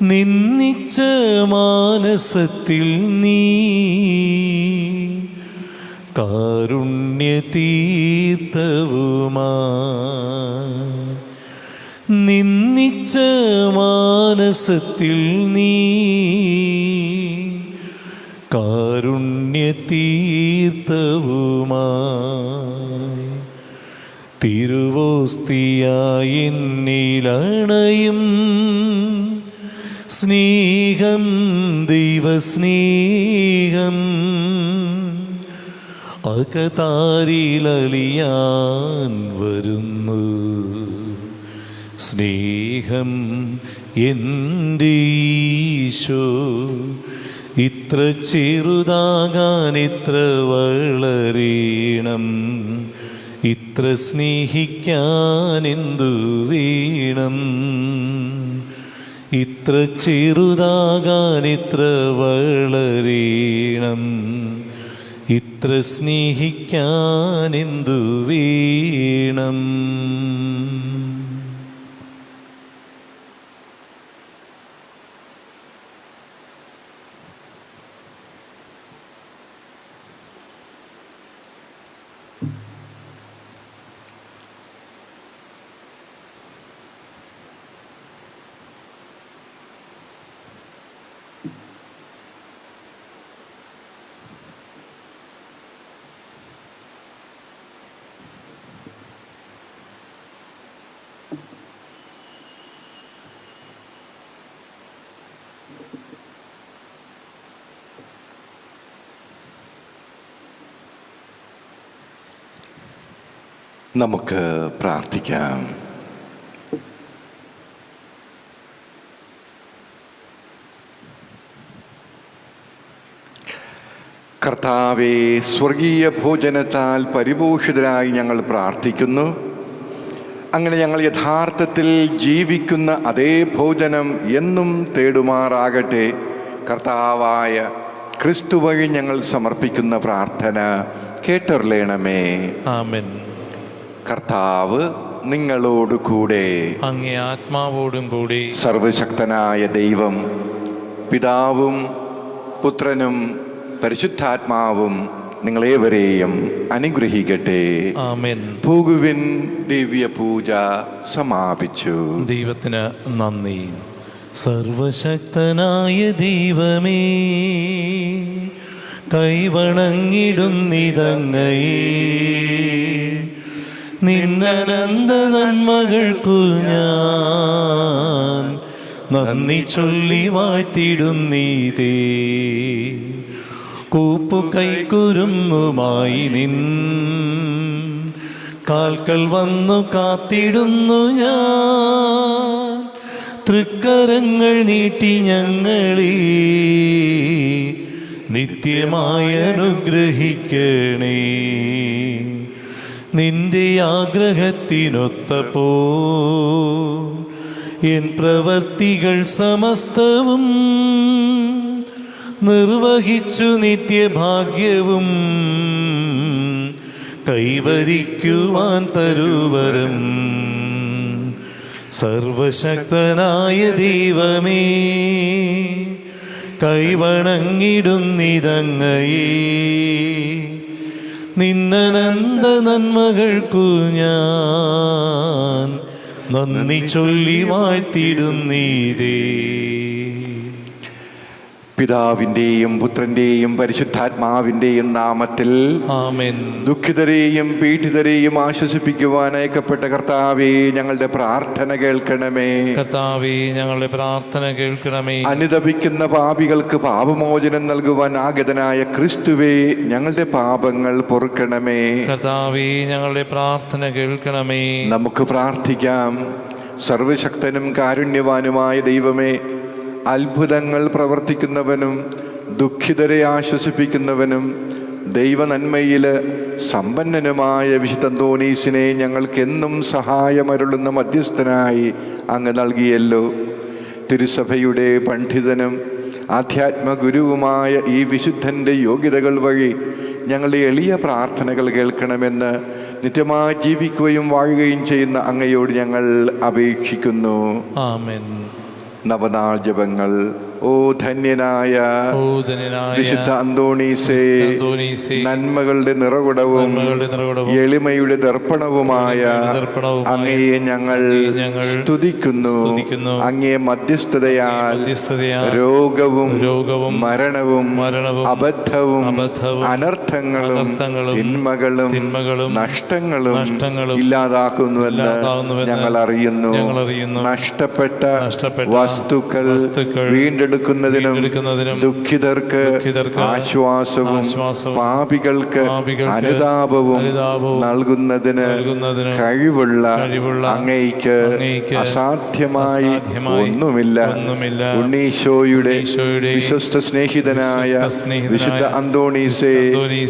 നിന്നിച്ച മാനസത്തിൽ നീ കാരുണ്യതീർത്ഥവുമാ. നിന്നിച്ച മാനസത്തിൽ നീ കാരുണ്യതീർത്ഥവുമായി. തിരുവോസ്തിയായി എന്നിലണയും സ്നേഹം, ദൈവസ്നേഹം അകതാരിലലിയാൻ വരുന്നു. സ്നേഹം എൻ്റെ ഈശോ. ഇത്ര ചെറുതാകാൻ ഇത്ര വളരേണം, ഇത്ര സ്നേഹിക്കാൻ എന്തു വേണം. ഇത്ര ചെറുതാകാൻ ഇത്ര വളരേണം, ഇത്ര സ്നേഹിക്കാൻ എന്തു വേണം. നമുക്ക് പ്രാർത്ഥിക്കാം. കർത്താവേ, സ്വർഗീയ ഭോജനത്താൽ പരിപോഷിതരായി ഞങ്ങൾ പ്രാർത്ഥിക്കുന്നു. അങ്ങനെ ഞങ്ങൾ യഥാർത്ഥത്തിൽ ജീവിക്കുന്ന അതേ ഭോജനം എന്നും തേടുമാറാകട്ടെ. കർത്താവായ ക്രിസ്തു വഴി ഞങ്ങൾ സമർപ്പിക്കുന്ന പ്രാർത്ഥന കേട്ടറിയണമേ. ആമേൻ. കർത്താവ് നിങ്ങളോട് കൂടെ, അങ്ങേ ആത്മാവോടും കൂടി. സർവശക്തനായ ദൈവം പിതാവും പുത്രനും പരിശുദ്ധാത്മാവും നിങ്ങളേവരെയും അനുഗ്രഹിക്കട്ടെ. ആമേൻ. പോകുവിൻ, ദിവ്യ പൂജ സമാപിച്ചു. ദൈവത്തിന് നന്ദി. സർവശക്തനായ ദൈവമേ, കൈവണങ്ങിടുന്നിതങ്ങയെ, നിന്നനന്ത നന്മകൾക്കു ഞാൻ നന്ദി ചൊല്ലി വാഴ്ത്തിടുന്നീതേ. കൂപ്പു കൈക്കുരുന്നുമായി നിൻ കാൽക്കൽ വന്നു കാത്തിടുന്നു ഞാൻ. തൃക്കരങ്ങൾ നീട്ടി ഞങ്ങളെ നിത്യമായി അനുഗ്രഹിക്കണേ. നിന്റെ ആഗ്രഹത്തിനൊത്തപ്പോ എൻ പ്രവർത്തികൾ സമസ്തവും നിർവഹിച്ചു നിത്യഭാഗ്യവും കൈവരിക്കുവാൻ തരുവരം. സർവശക്തനായ ദൈവമേ, കൈവണങ്ങിടുന്നിതങ്ങയെ, നിന്നനന്ത നന്മകൾക്കു ഞാൻ നന്ദി ചൊല്ലി വാഴ്ത്തിടുന്നീരേ. പിതാവിൻ്റെയും പുത്രൻ്റെയും പരിശുദ്ധാത്മാവിൻ്റെയും നാമത്തിൽ ആമേൻ. ദുഃഖിതരെയും പീഡിതരെയും ആശ്വസിപ്പിക്കുവാൻ അയക്കപ്പെട്ട കർത്താവേ, ഞങ്ങളുടെ പ്രാർത്ഥന കേൾക്കണമേ. കർത്താവേ, ഞങ്ങളുടെ പ്രാർത്ഥന കേൾക്കണമേ. അനുതപിക്കുന്ന പാപികൾക്ക് പാപമോചനം നൽകുവാൻ ആഗതനായ ക്രിസ്തുവേ, ഞങ്ങളുടെ പാപങ്ങൾ പൊറുക്കണമേ. കർത്താവേ, ഞങ്ങളുടെ പ്രാർത്ഥന കേൾക്കണമേ. നമുക്ക് പ്രാർത്ഥിക്കാം. സർവശക്തനും കാരുണ്യവാനുമായ ദൈവമേ, അത്ഭുതങ്ങൾ പ്രവർത്തിക്കുന്നവനും ദുഃഖിതരെ ആശ്വസിപ്പിക്കുന്നവനും ദൈവനന്മയിൽ സമ്പന്നനുമായ വിശുദ്ധ അന്തോണീസിനെ ഞങ്ങൾക്കെന്നും സഹായമരുളുന്ന മധ്യസ്ഥനായി അങ്ങ് നൽകിയല്ലോ. തിരുസഭയുടെ പണ്ഡിതനും ആധ്യാത്മഗുരുവുമായ ഈ വിശുദ്ധൻ്റെ യോഗ്യതകൾ വഴി ഞങ്ങളുടെ എളിയ പ്രാർത്ഥനകൾ കേൾക്കണമെന്ന് നിത്യമായി ജീവിക്കുകയും വാഴുകയും ചെയ്യുന്ന അങ്ങയോട് ഞങ്ങൾ അപേക്ഷിക്കുന്നു. ആമേൻ. നവനാൾ ജപങ്ങൾ. ഓ ധന്യനായ വിശുദ്ധ അന്തോണീസേ, നന്മകളുടെ നിറകുടവും എളിമയുടെ ദർപ്പണവുമായ അങ്ങയെ ഞങ്ങൾ സ്തുതിക്കുന്നു. അങ്ങേ മധ്യസ്ഥതയാൽ രോഗവും മരണവും അബദ്ധവും അനർത്ഥങ്ങളും തിന്മകളും നഷ്ടങ്ങളും ഇല്ലാതാക്കുന്നുവെന്ന് ഞങ്ങൾ അറിയുന്നു. നഷ്ടപ്പെട്ട വസ്തുക്കൾ വീണ്ടെടുക്കുന്നതിനും ദുഃഖിതർക്ക് ആശ്വാസവും പാപികൾക്ക് അനുതാപവും നൽകുന്നതിന് കഴിവുള്ള അങ്ങയ്ക്ക് അസാധ്യമായി ഒന്നുമില്ല. ഉണ്ണീശോയുടെ വിശ്വസ്ത സ്നേഹിതനായ വിശുദ്ധ അന്തോണീസേ,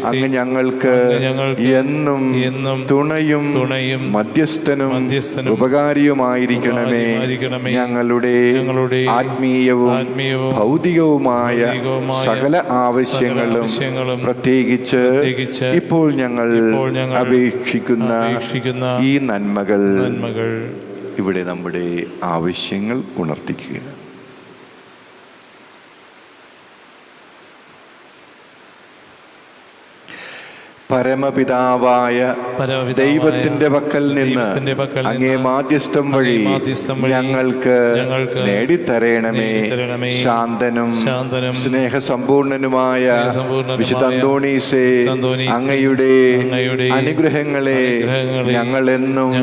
അങ്ങ് ഞങ്ങൾക്ക് എന്നും തുണയും മധ്യസ്ഥനും ഉപകാരിയുമായിരിക്കണമേ. ഞങ്ങളുടെ ആത്മീയവും ഭൗതികവുമായ സകല ആവശ്യങ്ങളും പ്രത്യേകിച്ച് ഇപ്പോൾ ഞങ്ങൾ അപേക്ഷിക്കുന്ന ഈ നന്മകൾ ഇവിടെ നമ്മുടെ ആവശ്യങ്ങൾ ഉണർത്തിക്കുക. പരമപിതാവായ ദൈവത്തിന്റെ പക്കൽ നിന്ന് അങ്ങേ മാധ്യസ്ഥം വഴി ഞങ്ങൾക്ക് നേടിത്തരേണമേ. ശാന്തനും സ്നേഹസമ്പൂർണനുമായ വിശുദ്ധ അന്തോണീസേ, അങ്ങയുടെ അനുഗ്രഹങ്ങളെ ഞങ്ങളെന്നും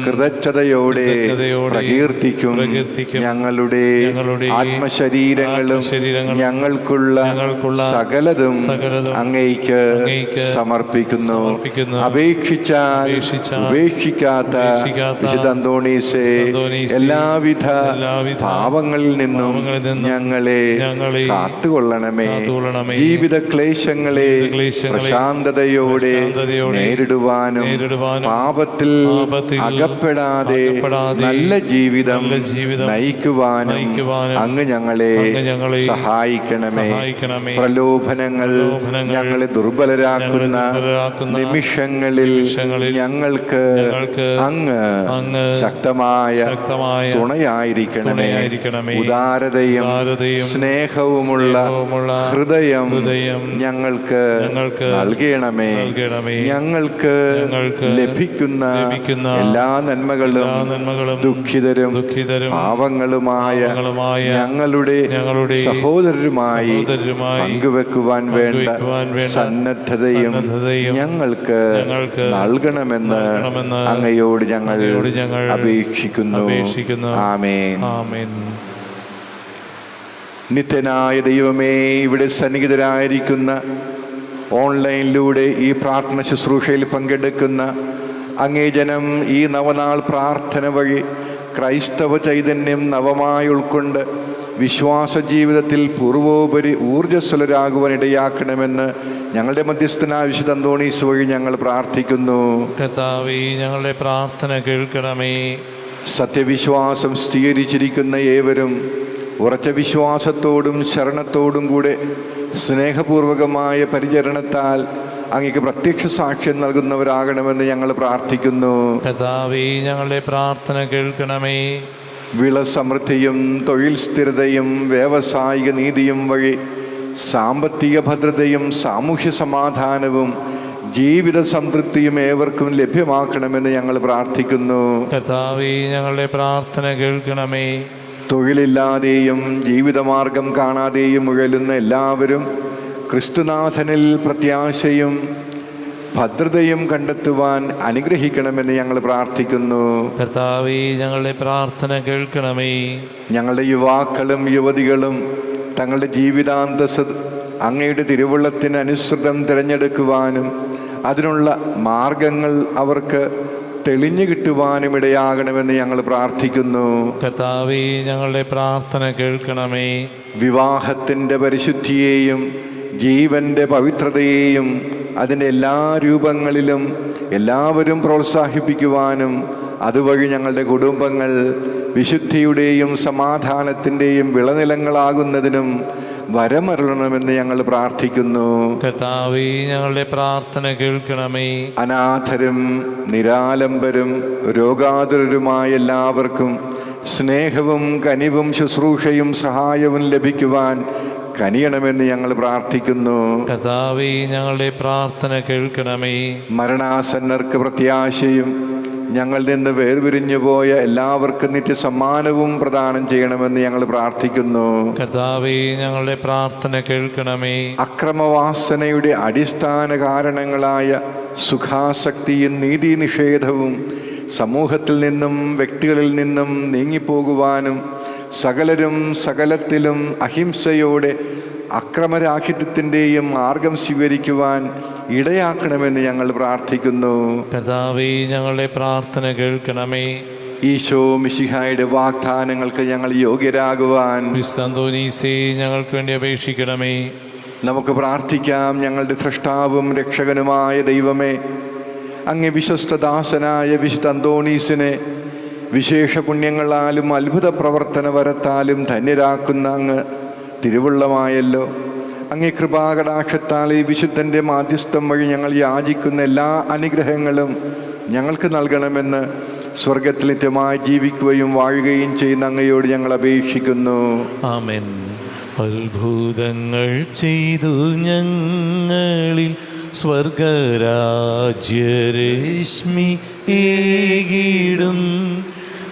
കൃതജ്ഞതയോടെ പ്രകീർത്തിക്കും. ഞങ്ങളുടെ ആത്മശരീരങ്ങളും ഞങ്ങൾക്കുള്ള സകലതും അങ്ങയ്ക്ക് സമർപ്പിക്കും. സമർപ്പിക്കുന്നു. അപേക്ഷിച്ചാൽ ഉപേക്ഷിക്കാത്ത വിശുദ്ധ അന്തോണീസേ, എല്ലാവിധ പാപങ്ങളിൽ നിന്നും ഞങ്ങളെ കാത്തുകൊള്ളണമേ. ജീവിത ക്ലേശങ്ങളെ പ്രശാന്തതയോടെ നേരിടുവാനും പാപത്തിൽ അകപ്പെടാതെ നല്ല ജീവിതം നയിക്കുവാനും അങ്ങ് ഞങ്ങളെ സഹായിക്കണമേ. പ്രലോഭനങ്ങൾ ഞങ്ങളെ ദുർബലരാക്കുന്ന നിമിഷങ്ങളിൽ ഞങ്ങൾക്ക് അങ്ങ് ശക്തമായ തുണയായിരിക്കണമേ. ഉദാരതയും സ്നേഹവുമുള്ള ഹൃദയം ഞങ്ങൾക്ക് നൽകണമേ. ഞങ്ങൾക്ക് ലഭിക്കുന്ന എല്ലാ നന്മകളും ദുഃഖിതരും പാവങ്ങളുമായ ഞങ്ങളുടെ സഹോദരരുമായി പങ്കുവെക്കുവാൻ വേണ്ട സന്നദ്ധതയും ഞങ്ങൾക്ക് നൽകണമെന്ന് അങ്ങയോട് ഞങ്ങൾ അപേക്ഷിക്കുന്നു. ആമേൻ. നിത്യനായ ദൈവമേ, ഇവിടെ സന്നിഹിതരായിരിക്കുന്ന ഓൺലൈനിലൂടെ ഈ പ്രാർത്ഥന ശുശ്രൂഷയിൽ പങ്കെടുക്കുന്ന അങ്ങേ ജനം ഈ നവനാൾ പ്രാർത്ഥന വഴി ക്രൈസ്തവ ചൈതന്യം നവമായി ഉൾക്കൊണ്ട് വിശ്വാസ ജീവിതത്തിൽ പൂർവോപരി ഊർജ്ജസ്വലരാകുവാൻ ഇടയാക്കണമെന്ന് ഞങ്ങളുടെ മധ്യസ്ഥനായ വിശുദ്ധ അന്തോണീസ് വഴി ഞങ്ങൾ പ്രാർത്ഥിക്കുന്നു. കർത്താവേ, ഞങ്ങളുടെ പ്രാർത്ഥന കേൾക്കണമേ. സത്യവിശ്വാസം സ്വീകരിച്ചിരിക്കുന്ന ഏവരും ഉറച്ച വിശ്വാസത്തോടും ശരണത്തോടും കൂടെ സ്നേഹപൂർവകമായ പരിചരണത്താൽ അങ്ങേക്ക് പ്രത്യക്ഷ സാക്ഷ്യം നൽകുന്നവരാകണമെന്ന് ഞങ്ങൾ പ്രാർത്ഥിക്കുന്നു. കർത്താവേ, ഞങ്ങളുടെ പ്രാർത്ഥന കേൾക്കണമേ. വിളസമൃദ്ധിയും തൊഴിൽ സ്ഥിരതയും വ്യാവസായിക നീതിയും വഴി സാമ്പത്തിക ഭദ്രതയും സാമൂഹ്യ സമാധാനവും ജീവിത സംതൃപ്തിയും ഏവർക്കും ലഭ്യമാക്കണമെന്ന് ഞങ്ങൾ പ്രാർത്ഥിക്കുന്നു. കർത്താവേ, ഞങ്ങളുടെ പ്രാർത്ഥന കേൾക്കണമേ. തൊഴിലില്ലാതെയും ജീവിതമാർഗം കാണാതെയും ഉഴലുന്ന എല്ലാവരും ക്രിസ്തുനാഥനിൽ പ്രത്യാശയും ഭദ്രതയും കണ്ടെത്തുവാൻ അനുഗ്രഹിക്കണമെന്ന് ഞങ്ങൾ പ്രാർത്ഥിക്കുന്നു. കർത്താവേ, ഞങ്ങളുടെ പ്രാർത്ഥന കേൾക്കണമേ. ഞങ്ങളുടെ യുവാക്കളും യുവതികളും തങ്ങളുടെ ജീവിതാന്തസ് അങ്ങയുടെ തിരുവുള്ളത്തിന് അനുസൃതം തിരഞ്ഞെടുക്കുവാനും അതിനുള്ള മാർഗങ്ങൾ അവർക്ക് തെളിഞ്ഞു കിട്ടുവാനും ഇടയാകണമെന്ന് ഞങ്ങൾ പ്രാർത്ഥിക്കുന്നു. കർത്താവേ, ഞങ്ങളുടെ പ്രാർത്ഥന കേൾക്കണമേ. വിവാഹത്തിൻ്റെ പരിശുദ്ധിയെയും ജീവൻ്റെ പവിത്രതയെയും അതിൻ്റെ എല്ലാ രൂപങ്ങളിലും എല്ലാവരും പ്രോത്സാഹിപ്പിക്കുവാനും അതുവഴി ഞങ്ങളുടെ കുടുംബങ്ങൾ വിശുദ്ധിയുടെയും സമാധാനത്തിൻ്റെയും വിളനിലങ്ങളാകുന്നതിനും വരമരുളണമെന്ന് ഞങ്ങൾ പ്രാർത്ഥിക്കുന്നു. കർത്താവേ, ഞങ്ങളുടെ പ്രാർത്ഥന കേൾക്കണമേ. അനാഥരും നിരാലംബരും രോഗാതുരരുമായ എല്ലാവർക്കും സ്നേഹവും കനിവും ശുശ്രൂഷയും സഹായവും ലഭിക്കുവാൻ കനിയണമെന്ന് ഞങ്ങൾ പ്രാർത്ഥിക്കുന്നു. കർത്താവേ, ഞങ്ങളുടെ പ്രാർത്ഥന കേൾക്കണമേ. മരണാസന്നർക്ക് പ്രത്യാശയും ഞങ്ങളിൽ നിന്ന് വേർപിരിഞ്ഞു പോയ എല്ലാവർക്കും നിത്യസമ്മാനവും പ്രദാനം ചെയ്യണമെന്ന് ഞങ്ങൾ പ്രാർത്ഥിക്കുന്നു. കർത്താവേ, ഞങ്ങളുടെ പ്രാർത്ഥന കേൾക്കണമേ. അക്രമവാസനയുടെ അടിസ്ഥാന കാരണങ്ങളായ സുഖാസക്തിയും നീതിനിഷേധവും സമൂഹത്തിൽ നിന്നും വ്യക്തികളിൽ നിന്നും നീങ്ങിപ്പോകുവാനും സകലരും സകലത്തിലും അഹിംസയോടെ അക്രമരാഹിത്യത്തിൻ്റെയും മാർഗം സ്വീകരിക്കുവാൻ ഇടയാക്കണമെന്ന് ഞങ്ങൾ പ്രാർത്ഥിക്കുന്നു. കർത്താവേ, ഞങ്ങളുടെ പ്രാർത്ഥന കേൾക്കണമേ. ഈശോ മിശിഹായുടെ വാഗ്ദാനങ്ങൾക്ക് ഞങ്ങൾ യോഗ്യരാകുവാൻ വിശുദ്ധ അന്തോനീസേ, ഞങ്ങൾക്ക് വേണ്ടി അപേക്ഷിക്കണമേ. നമുക്ക് പ്രാർത്ഥിക്കാം. ഞങ്ങളുടെ സൃഷ്ടാവും രക്ഷകനുമായ ദൈവമേ, അങ്ങേ വിശ്വസ്തദാസനായ വിശുദ്ധ അന്തോണീസിനെ വിശേഷ പുണ്യങ്ങളാലും അത്ഭുത പ്രവർത്തന വരത്താലും ധന്യരാക്കുന്ന അങ്ങ് തിരുവുള്ളമായല്ലോ. അങ്ങേ കൃപാകടാക്ഷത്താൽ ഈ വിശുദ്ധൻ്റെ മാധ്യസ്ഥം വഴി ഞങ്ങൾ യാചിക്കുന്ന എല്ലാ അനുഗ്രഹങ്ങളും ഞങ്ങൾക്ക് നൽകണമെന്ന് സ്വർഗത്തിൽ നിത്യമായി ജീവിക്കുകയും വാഴുകയും ചെയ്യുന്ന അങ്ങയോട് ഞങ്ങൾ അപേക്ഷിക്കുന്നു. ആമേൻ. അത്ഭുതങ്ങൾ ചെയ്തു ഞങ്ങളിൽ സ്വർഗരാജ്യരശ്മി ഏകിടും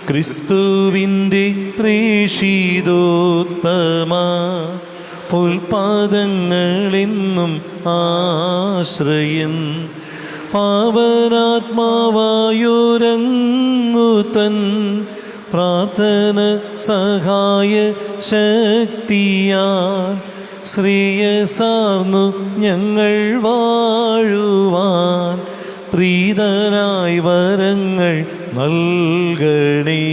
ക്രിസ്തുവിൻ്റെ പ്രേഷിതോത്തമ പുൽപാദങ്ങളെന്നും ആശ്രയം പാവനാത്മാവായോരങ്ങുതൻ പ്രാർത്ഥന സഹായ ശക്തിയാൽ ശ്രീയസാർന്നു ഞങ്ങൾ വാഴുവാൻ പ്രീതനായി വരങ്ങൾ നൽകണേ.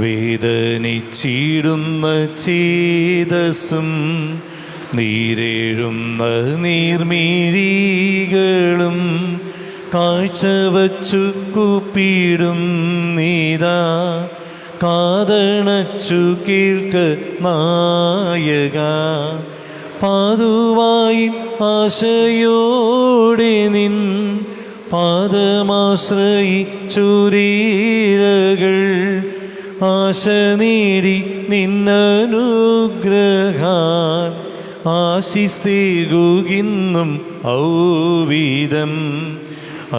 വേദനിച്ചിടുന്ന ചേതസും നീരെഴുന്ന നീർമിഴികളും കാഴ്ചവച്ചു കൂപ്പിടും നീതാ. കാതണച്ചു കേൾക്ക നായക, പാതുവായി ആശയോടെ നിൻ പാദമാശ്രയിച്ചുരീഴകൾ ആശ നേടി നിന്നനുഗ്രഹാൻ ആശിസേകുകിന്നും ഔവിധം.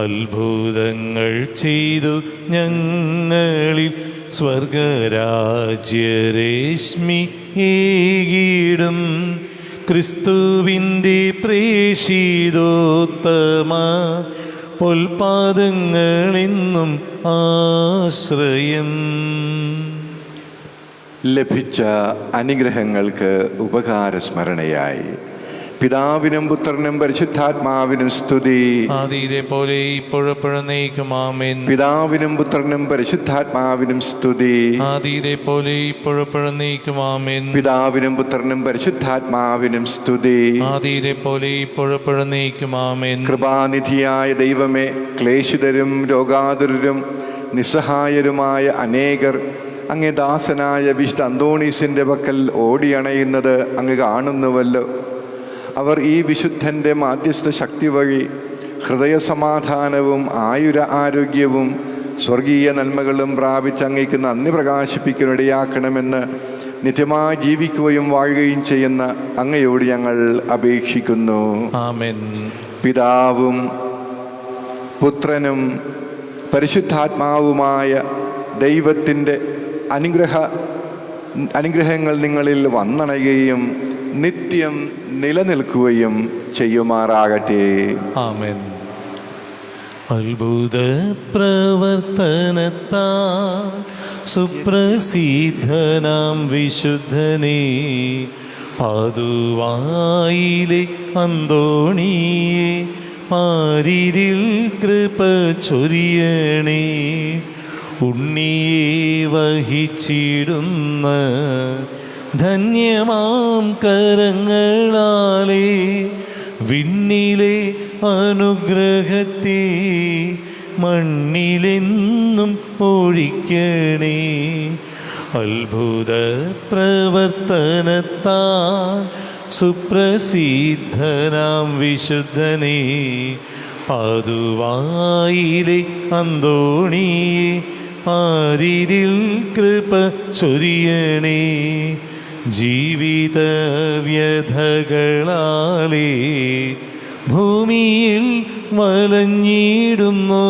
അത്ഭുതങ്ങൾ ചെയ്തു ഞങ്ങളിൽ സ്വർഗരാജ്യരശ്മി ഏകിടും ക്രിസ്തുവിൻ്റെ പ്രേഷിതോത്തമ പൊൽപാദങ്ങളെന്നും ആശ്രയം. ലഭിച്ച അനുഗ്രഹങ്ങൾക്ക് ഉപകാരസ്മരണയായി പിതാവിനും പുത്രനും പരിശുദ്ധാത്മാവിനും സ്തുതി. ആദിയിലെ പോലെ ഇപ്പോഴെപ്പോഴും നയിക്കും ആമേൻ. പിതാവിനും പുത്രനും പരിശുദ്ധാത്മാവിനും സ്തുതി. ആദിയിലെ പോലെ ഇപ്പോഴെപ്പോഴും നയിക്കും ആമേൻ. പിതാവിനും പുത്രനും പരിശുദ്ധാത്മാവിനും സ്തുതി. ആദിയിലെ പോലെ ഇപ്പോഴെപ്പോഴും നയിക്കും ആമേൻ. കൃപാനിധിയായ ദൈവമേ, ക്ലേശിതരും രോഗാതുരരും നിസ്സഹായരുമായ അനേകർ അങ്ങേ ദാസനായ വിശുദ്ധ അന്തോണീസിൻ്റെ പക്കൽ ഓടിയണയുന്നത് അങ്ങ് കാണുന്നുവല്ലോ. അവർ ഈ വിശുദ്ധൻ്റെ മാധ്യസ്ഥ ശക്തി വഴി ഹൃദയസമാധാനവും ആയുരാരോഗ്യവും സ്വർഗീയ നന്മകളും പ്രാപിച്ച് അങ്ങേക്ക് നന്ദി പ്രകാശിപ്പിക്കാനിടയാക്കണമെന്ന് നിത്യമായി ജീവിക്കുകയും വാഴുകയും ചെയ്യുന്ന അങ്ങയോട് ഞങ്ങൾ അപേക്ഷിക്കുന്നു. ആമേൻ. പിതാവും പുത്രനും പരിശുദ്ധാത്മാവുമായ ദൈവത്തിൻ്റെ അനുഗ്രഹങ്ങൾ നിങ്ങളിൽ വന്നണയുകയും നിത്യം നിലനിൽക്കുകയും ചെയ്യുമാറാകട്ടെ. ആമേൻ. അത്ഭുത പ്രവർത്തനത്താൽ സുപ്രസിദ്ധനാം വിശുദ്ധനേ, പാതുവായിലെ അന്തോണിയെ പാരിതിൽ കൃപ ചൊരിയണേ. ഉണ്ണിയെ വഹിച്ചിടുന്ന ധന്യമാം കരങ്ങളാലേ വിണ്ണിലെ അനുഗ്രഹത്തെ മണ്ണിലെന്നും പൊഴിക്കണേ. അത്ഭുത പ്രവർത്തനത്താൽ സുപ്രസിദ്ധനാം വിശുദ്ധനേ, പാതുവായിലെ അന്തോണിയെ പാരിതിൽ കൃപ ചൊരിയണേ. ജീവിത വ്യഥകളാലേ ഭൂമിയിൽ വലഞ്ഞിടുന്നു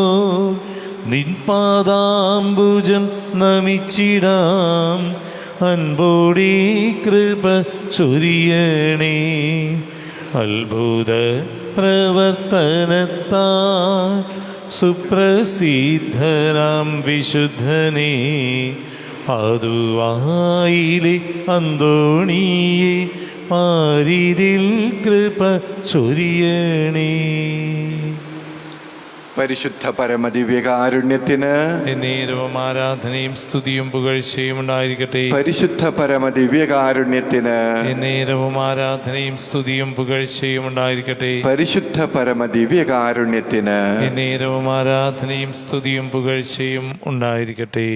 നിൻപാദാംബുജം നമിച്ചിടാം. അൻപോടെ കൃപ ചൊരിയണേ. അത്ഭുത പ്രവർത്തനത്താൽ സുപ്രസിദ്ധനാം വിശുദ്ധനേ, പാതുവായിലെ അന്തോണിയെ പാരിതിൽ കൃപ ചൊരിയണേ. പരിശുദ്ധ പരമദിവ്യകാരുണ്യത്തിന് എന്നേരവും ആരാധനയും സ്തുതിയും പുകഴ്ചയും ഉണ്ടായിരിക്കട്ടെ. പരിശുദ്ധ പരമദിവ്യകാരുണ്യത്തിന് എന്നേരവും ആരാധനയും സ്തുതിയും പുകഴ്ചയും ഉണ്ടായിരിക്കട്ടെ. പരിശുദ്ധ പരമദിവ്യകാരുണ്യത്തിന് എന്നേരവും ആരാധനയും സ്തുതിയും പുകഴ്ചയും ഉണ്ടായിരിക്കട്ടെ.